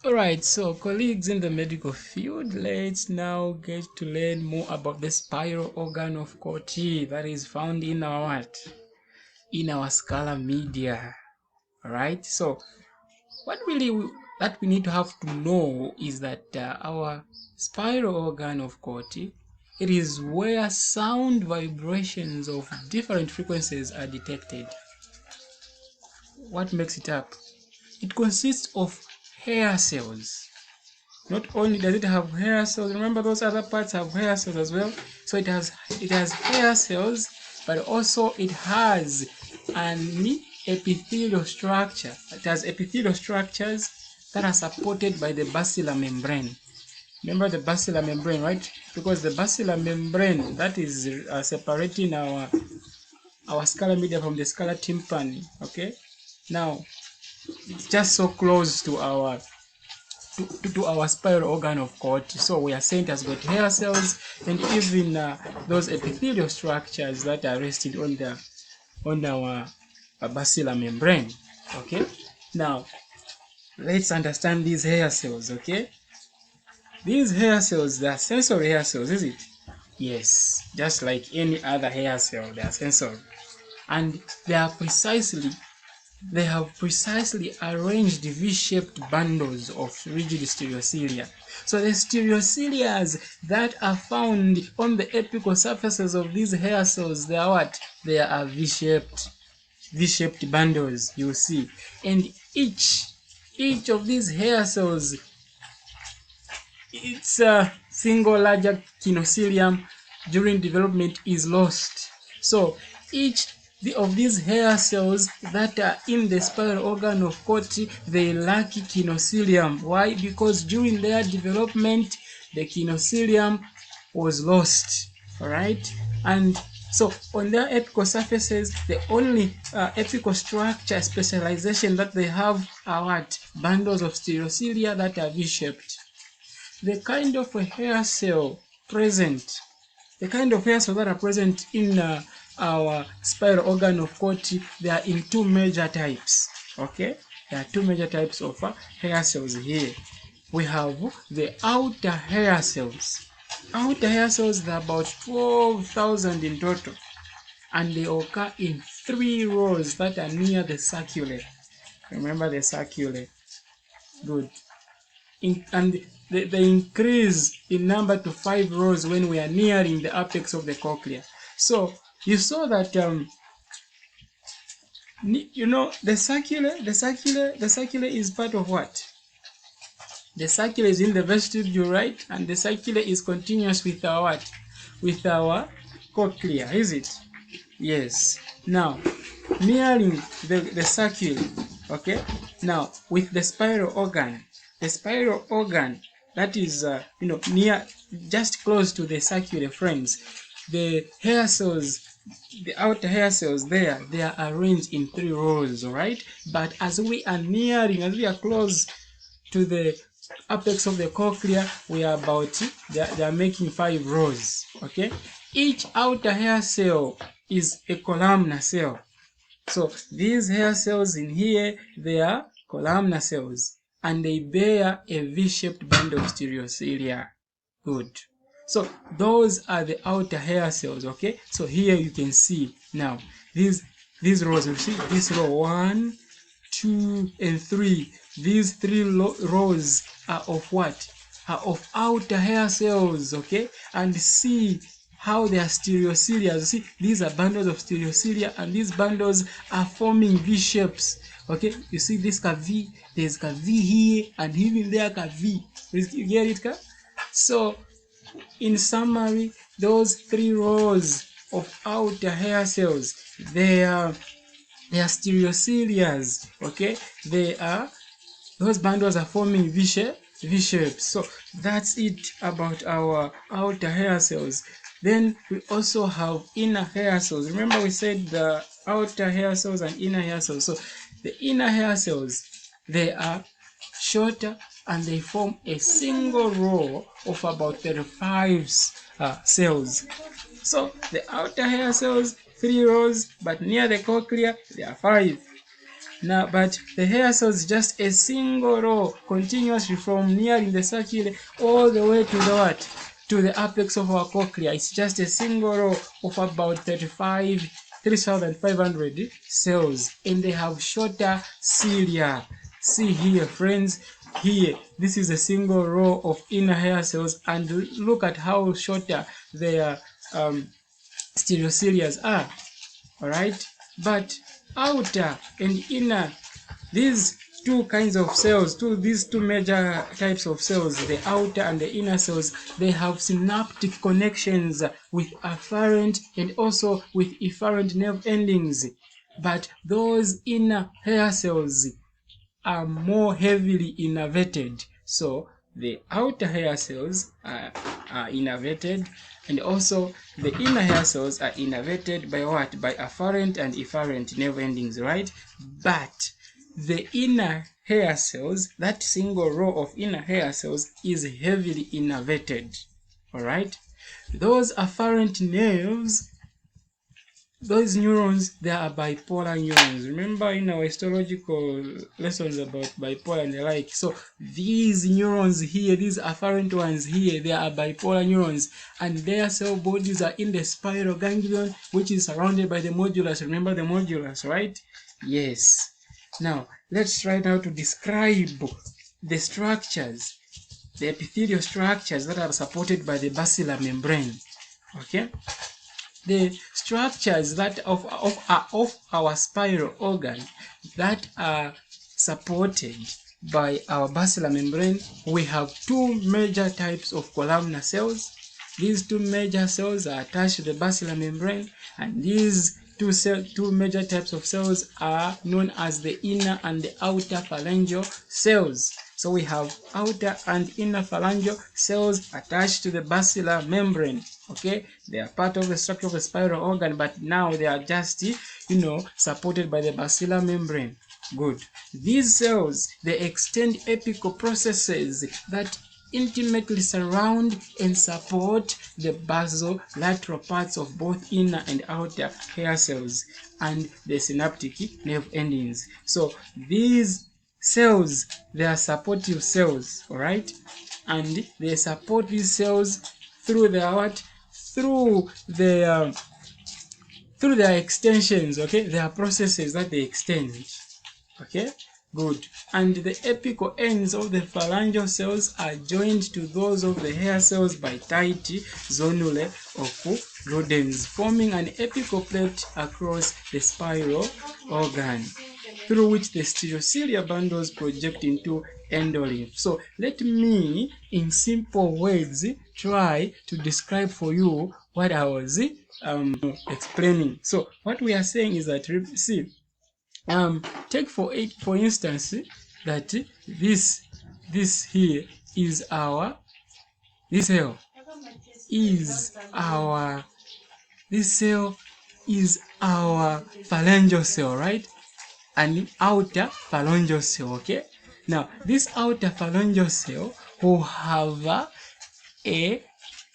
Alright, so colleagues in the medical field, let's now get to learn more about the spiral organ of coti that is found in our what? In our scala media. Alright, so what that we need to have to know is that our spiral organ of coti, it is where sound vibrations of different frequencies are detected. What makes it up? It consists of hair cells. Not only does it have hair cells, remember those other parts have hair cells as well. So it has hair cells, but also it has an epithelial structure. It has epithelial structures that are supported by the basilar membrane. Remember the basilar membrane, right? Because the basilar membrane that is separating our scala media from the scala tympani. Okay, now it's just so close to our spiral organ of coti. So we are saying it has got hair cells and even those epithelial structures that are resting on our basilar membrane. Okay, now let's understand these hair cells. Okay, these hair cells, they are sensory hair cells, is it? Yes, just like any other hair cell, they are sensory, and they have precisely arranged V-shaped bundles of rigid stereocilia. So the stereocilia that are found on the apical surfaces of these hair cells, they are what? They are V-shaped bundles, you see. And each of these hair cells, its single larger kinocilium during development is lost. So each of these hair cells that are in the spiral organ of coti, they lack kinocilium. Why? Because during their development, the kinocilium was lost. Alright? And so on their apical surfaces, the only apical structure specialization that they have are what? Bundles of stereocilia that are V-shaped. The kind of a hair cell present, the kind of hair cells that are present in our spiral organ of coti, they are in two major types. Okay, there are two major types of hair cells here. We have the outer hair cells. Outer hair cells, there are about 12,000 in total, and they occur in 3 rows that are near the circulae. Remember the circulae. Good. And they increase in number to 5 rows when we are nearing the apex of the cochlea. So you saw that the circula is part of what? The circula is in the vestibule, right? And the circula is continuous with our what? With our cochlea, is it? Yes. Now, nearing the circula, okay? Now, with the spiral organ that is near, just close to the circular frames, the hair cells, the outer hair cells there, they are arranged in 3 rows. All right, but as we are close to the apex of the cochlea, we are they are making 5 rows. Okay, each outer hair cell is a columnar cell. So these hair cells in here, they are columnar cells, and they bear a V-shaped band of stereocilia. Good. So those are the outer hair cells. Okay, so here you can see now these rows. You see this row 1, 2, and 3. These 3 rows are of what? Are of outer hair cells. Okay, and see how they are stereocilia. You see, these are bundles of stereocilia, and these bundles are forming V shapes. Okay, you see this V, there's a V here, and even there a V. You get it? Ka? So, in summary, those 3 rows of outer hair cells, they are stereocilia. Okay, those bundles are forming V shapes. So that's it about our outer hair cells. Then we also have inner hair cells. Remember we said the outer hair cells and inner hair cells. So the inner hair cells, they are shorter and they form a single row of about 35 cells. So the outer hair cells, 3 rows, but near the cochlea, there are 5. Now, but the hair cells is just a single row, continuously from nearing the circle all the way to the what? To the apex of our cochlea. It's just a single row of about 3,500 cells, and they have shorter cilia. See here, friends, here, this is a single row of inner hair cells, and look at how shorter their stereocilias are. Alright, but outer and inner, these two kinds of cells, these two major types of cells, the outer and the inner cells, they have synaptic connections with afferent and also with efferent nerve endings. But those inner hair cells are more heavily innervated. So the outer hair cells are innervated, and also the inner hair cells are innervated by what? By afferent and efferent nerve endings, right? But the inner hair cells, that single row of inner hair cells, is heavily innervated. All right? Those afferent nerves, those neurons, they are bipolar neurons. Remember in our histological lessons about bipolar and the like. So these neurons here, these afferent ones here, they are bipolar neurons, and their cell bodies are in the spiral ganglion, which is surrounded by the modulus. Remember the modulus, right? Yes. Now let's try now to describe the structures, the epithelial structures that are supported by the basilar membrane. Okay. The structures that of our spiral organ that are supported by our basilar membrane, we have two major types of columnar cells. These two major cells are attached to the basilar membrane, and these two major types of cells are known as the inner and the outer phalangeal cells. So we have outer and inner phalangeal cells attached to the basilar membrane. Okay, they are part of the structure of the spiral organ, but now they are just, supported by the basilar membrane. Good. These cells, they extend apical processes that intimately surround and support the basolateral parts of both inner and outer hair cells and the synaptic nerve endings. So these cells, they are supportive cells, all right, and they support these cells through their what? Through their extensions. Okay, there are processes that they extend. Okay, good. And the apical ends of the phalangeal cells are joined to those of the hair cells by tight zonulae of rodents, forming an apical plate across the spiral organ, through which the stereocilia bundles project into endolymph. So let me, in simple words, try to describe for you what I was explaining. So what we are saying is that, see, take for instance that this here is our, this cell is our phalangeal cell, right? An outer phalangeal cell. Okay, now this outer phalangeal cell will have a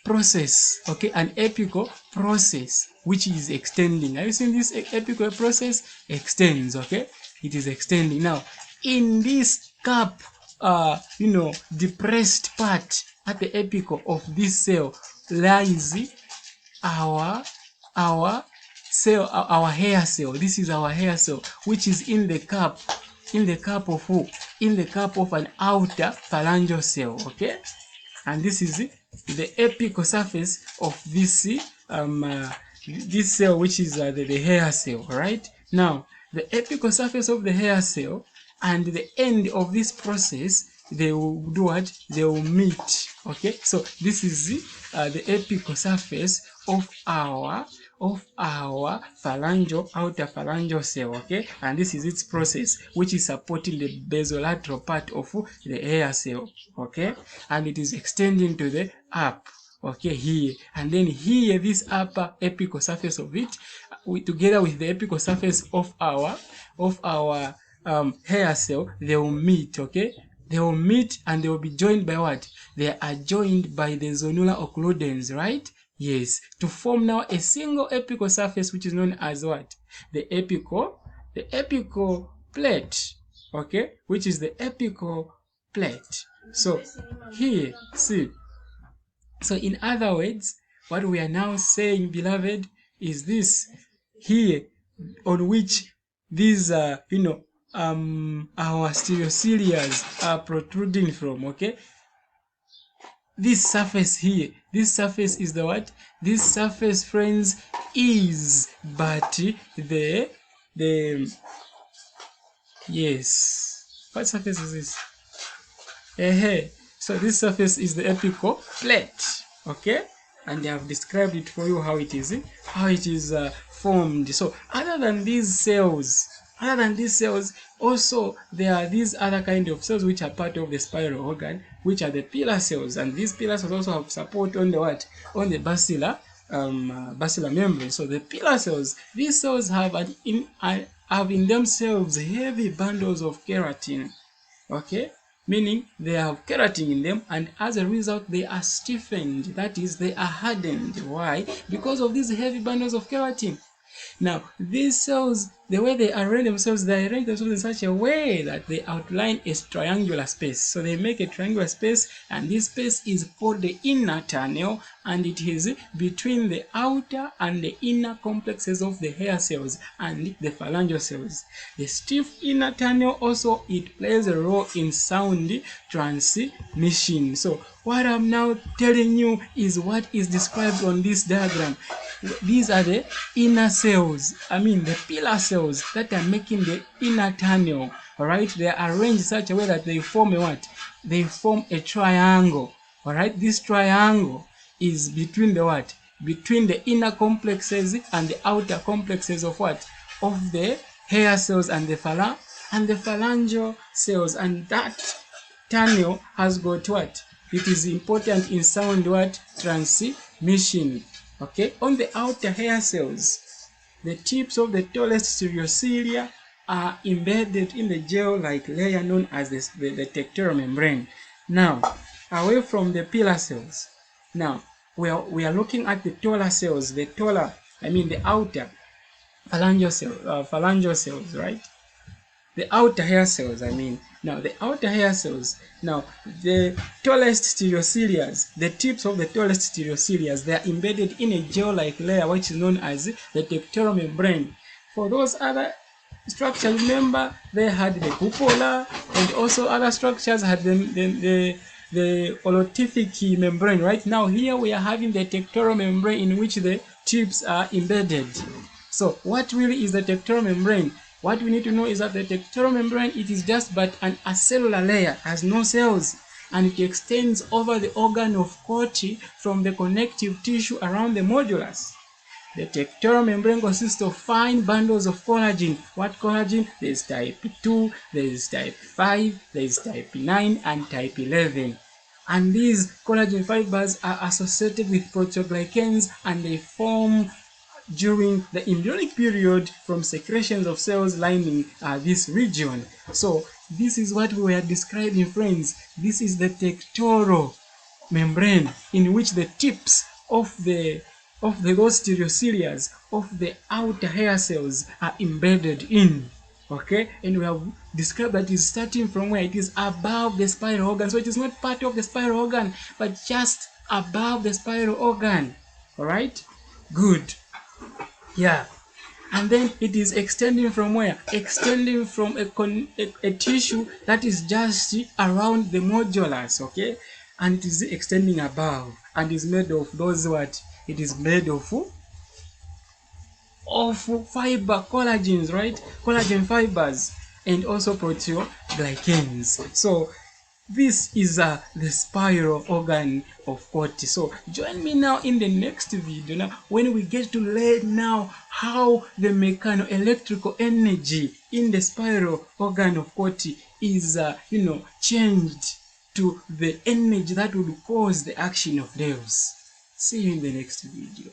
process, okay, an apical process which is extending. Are you seeing this apical process? Extends, okay, it is extending. Now in this cap, depressed part at the apical of this cell lies our cell, our hair cell. This is our hair cell, which is in the cap of who? In the cap of an outer phalangeal cell. Okay, and this is the apical surface of this this cell, which is the hair cell. Right, now the apical surface of the hair cell and the end of this process, they will do what? They will meet. Okay, so this is the apical surface of our phalangeal, outer phalangeal cell. Okay, and this is its process, which is supporting the basolateral part of the hair cell. Okay, and it is extending to the up. Okay, here, and then here, this upper apical surface of it, together with the apical surface of our hair cell, they will meet. Okay, they will meet and they will be joined by what? They are joined by the zonular occludens, right? Yes, to form now a single apical surface, which is known as what? The apical plate, okay, which is the apical plate. So here, see, so in other words, what we are now saying, beloved, is this here, on which these our stereocilias are protruding from, okay. This surface here, this surface is the what? This surface, friends, is but the yes. What surface is this? So this surface is the apical plate, okay, and I have described it for you how it is formed. So other than these cells, also there are these other kind of cells which are part of the spiral organ, which are the pillar cells, and these pillar cells also have support on the what? On the basilar membrane. So the pillar cells, these cells have in themselves heavy bundles of keratin, okay, meaning they have keratin in them, and as a result they are stiffened, that is, they are hardened. Why? Because of these heavy bundles of keratin. Now these cells, the way they arrange themselves in such a way that they outline a triangular space. So they make a triangular space, and this space is called the inner tunnel, and it is between the outer and the inner complexes of the hair cells and the phalangeal cells. The stiff inner tunnel also, it plays a role in sound transmission. So what I'm now telling you is what is described on this diagram. These are the inner cells, the pillar cells that are making the inner tunnel. Alright, they are arranged in such a way that they form a what? They form a triangle. Alright, this triangle is between the what? Between the inner complexes and the outer complexes of what? Of the hair cells and the phalangeal cells. And that tunnel has got what? It is important in sound what? Transmission. Okay, on the outer hair cells, the tips of the tallest stereocilia are embedded in the gel-like layer known as the tectorial membrane. Now, away from the pillar cells, now we are looking at the taller cells, the outer phalangeal cells, right? The outer hair cells, Now, the outer hair cells, now, the tallest stereocilias, the tips of the tallest stereocilias, they are embedded in a gel-like layer which is known as the tectorial membrane. For those other structures, remember, they had the cupola, and also other structures had the holotrophic membrane. Right now, here we are having the tectorial membrane in which the tips are embedded. So, what really is the tectorial membrane? What we need to know is that the tectorial membrane, it is just but an acellular layer, has no cells, and it extends over the organ of coti from the connective tissue around the modulus. The tectorial membrane consists of fine bundles of collagen. What collagen? There is type 2, there is type 5, there is type 9, and type 11. And these collagen fibers are associated with proteoglycans, and they form during the embryonic period from secretions of cells lining this region. So this is what we were describing, friends. This is the tectorial membrane in which the tips of those stereocilias of the outer hair cells are embedded in. Okay, and we have described that it is starting from where it is above the spiral organ. So it is not part of the spiral organ, but just above the spiral organ. All right, good. Yeah, and then it is extending from where? Extending from a tissue that is just around the modulus, okay? And it is extending above, and is made of those what? It is made of fiber collagens, right? Collagen fibers, and also proteoglycans. So this is the spiral organ of coti. So join me now in the next video now when we get to learn now how the mechanoelectrical energy in the spiral organ of coti is changed to the energy that will cause the action of nerves. See you in the next video.